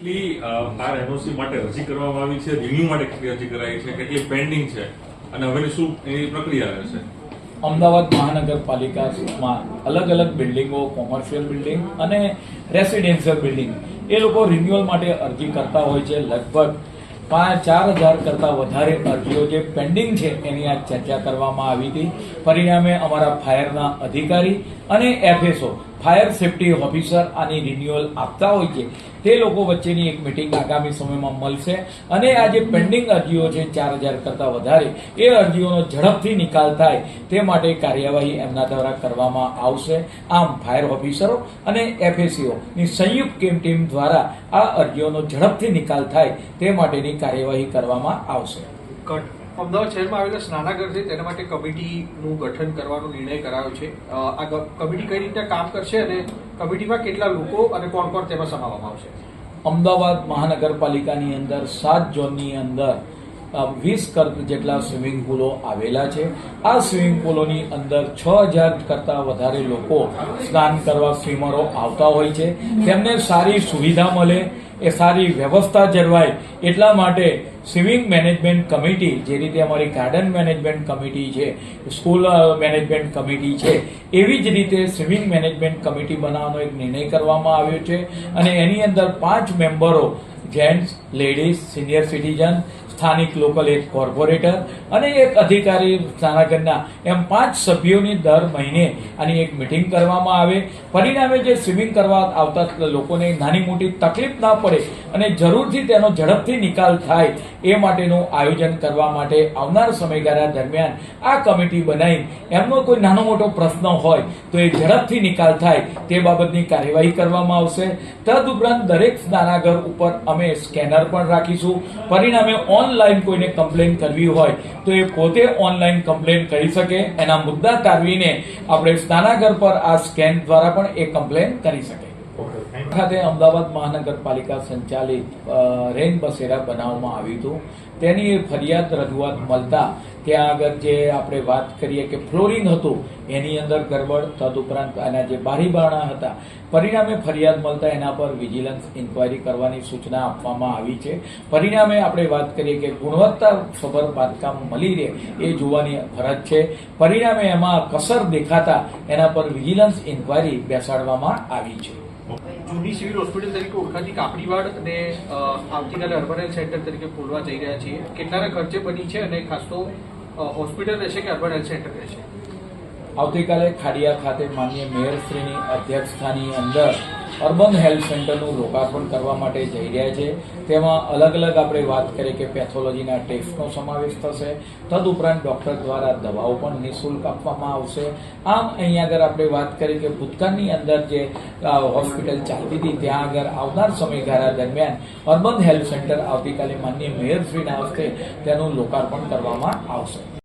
કેટલી car NOC માટે અરજી કરવામાં આવી છે, રિન્યુ માટે કેટલી અરજી કરાઈ છે, કેટલી પેન્ડિંગ છે અને હવેની શું એની પ્રક્રિયા રહેશે? અમદાવાદ મહાનગરપાલિકામાં અલગ અલગ બિલ્ડિંગો, કોમર્શિયલ બિલ્ડિંગ અને રેસિડેન્શિયલ બિલ્ડિંગ એ લોકો રિન્યુઅલ માટે અરજી કરતા હોય છે. લગભગ 4,000 કરતાં વધારે અરજીઓ જે પેન્ડિંગ છે એની આ ચર્ચા કરવામાં આવી હતી. પરિણામે અમારા ફાયરના અધિકારી અને એફએસઓ ફાયર સેફટી ઓફિસર આની રિન્યુઅલ આપતા હોય છે તે લોકો વચ્ચેની એક મિટિંગ આગામી સમયમાં મળશે અને આ જે પેન્ડિંગ અરજીઓ છે 4,000 કરતાં વધારે એ અરજીઓનો ઝડપથી નિકાલ થાય તે માટે કાર્યવાહી એમના દ્વારા કરવામાં આવશે. આમ ફાયર ઓફિસરો અને એફએસઓ ની સંયુક્ત ટીમ દ્વારા આ અરજીઓનો ઝડપથી નિકાલ થાય તે માટેની કાર્યવાહી કરવામાં આવશે. અમદાવાદ શહેરમાં આવેલા સ્નાનાગર છે તેના માટે કમિટીનું ગઠન કરવાનો નિર્ણય કરાયો છે. આ કમિટી કઈ રીતે કામ કરશે અને કમિટીમાં કેટલા લોકો અને કોણ કોણ તેમાં સમાવવામાં આવશે? અમદાવાદ મહાનગરપાલિકાની અંદર 7 ઝોનની અંદર 20 જેટલા સ્વિમિંગ પુલો આવેલા છે. આ સ્વિમિંગ પુલોની અંદર 6,000 કરતાં વધારે લોકો સ્નાન કરવા સ્વિમરો આવતા હોય છે. તેમને સારી સુવિધા મળે, એ સારી વ્યવસ્થા જળવાય એટલા માટે સ્વિમિંગ મેનેજમેન્ટ કમિટી, જે રીતે અમારી ગાર્ડન મેનેજમેન્ટ કમિટી છે, સ્કૂલ મેનેજમેન્ટ કમિટી છે, એવી જ રીતે સ્વિમિંગ મેનેજમેન્ટ કમિટી બનાવવાનો એક નિર્ણય કરવામાં આવ્યો છે અને એની અંદર 5 મેમ્બરો જેન્ટ્સ, લેડીઝ, સિનિયર સિટીઝન, સ્થાનિક લોકલ એક કોર્પોરેટર અને એક અધિકારી સ્નાનાગરના એમ 5 સભ્યોની દર મહિને આની એક મિટિંગ કરવામાં આવે. પરિણામે જે સ્વિમિંગ કરવા આવતા લોકોને નાની મોટી તકલીફ ના પડે અને જરૂરથી તેનો ઝડપથી નિકાલ થાય એ માટેનું આયોજન કરવા માટે આવનાર સમયગાળા દરમિયાન આ કમિટી બનાવી એમનો કોઈ નાનો મોટો પ્રશ્ન હોય તો એ ઝડપથી નિકાલ થાય તે બાબતની કાર્યવાહી કરવામાં આવશે. તદુપરાંત દરેક સ્નાનાગર ઉપર અમે સ્કેનર પણ રાખીશું. પરિણામે ઓનલાઈન કોઈને કમ્પ્લેન કરવી હોય તો એ પોતે ઓનલાઈન કમ્પ્લેન કરી શકે. એના મુદ્દા તારવીને આપણે સ્નાનાગર પર આ સ્કેન દ્વારા પણ એ કમ્પ્લેન કરી શકે. ખાતે અમદાવાદ મહાનગરપાલિકા સંચાલિત રેન બસેરા બનાવવામાં આવ્યું હતું. તેની ફરિયાદ રજૂઆત મળતા ત્યાં આગળ જે આપણે વાત કરીએ કે ફ્લોરિંગ હતું એની અંદર ગરબડ, તદુપરાંત એના જે બારીબારણા હતા, પરિણામે ફરિયાદ મળતા એના પર વિજિલન્સ ઇન્કવાયરી કરવાની સૂચના આપવામાં આવી છે. પરિણામે આપણે વાત કરીએ કે ગુણવત્તાસભર બાંધકામ મળી રહે એ જોવાની ફરજ છે. પરિણામે એમાં કસર દેખાતા એના પર વિજિલન્સ ઇન્કવાયરી બેસાડવામાં આવી છે. જૂની સિવિલ હોસ્પિટલ તરીકે ઓળખાતી કાપડીવાડ અને આવતીકાલે અર્બન હેલ્થ સેન્ટર તરીકે ખોલવા જઈ રહ્યા છીએ. કેટલાના ખર્ચે બની છે અને ખાસ તો હોસ્પિટલ રહેશે કે અર્બન હેલ્થ સેન્ટર રહેશે? આવતીકાલે ખાડિયા ખાતે માનનીય મેયરશ્રીની અધ્યક્ષતાની અંદર અર્બન હેલ્થ સેન્ટરનું લોકાર્પણ કરવા માટે જઈ રહ્યા છે. તેમાં અલગ અલગ આપણે વાત કરીએ કે પેથોલોજીના ટેસ્ટનો સમાવેશ થશે. તદુપરાંત ડોક્ટર દ્વારા દવાઓ પણ નિઃશુલ્ક આપવામાં આવશે. આમ અહીંયા આગળ આપણે વાત કરીએ કે ભૂતકાળની અંદર જે હોસ્પિટલ ચાલતી હતી ત્યાં આગળ આવનાર સમયગાળા દરમિયાન અર્બન હેલ્થ સેન્ટર આવતીકાલે માનનીય મેયરશ્રીના હસ્તે તેનું લોકાર્પણ કરવામાં આવશે.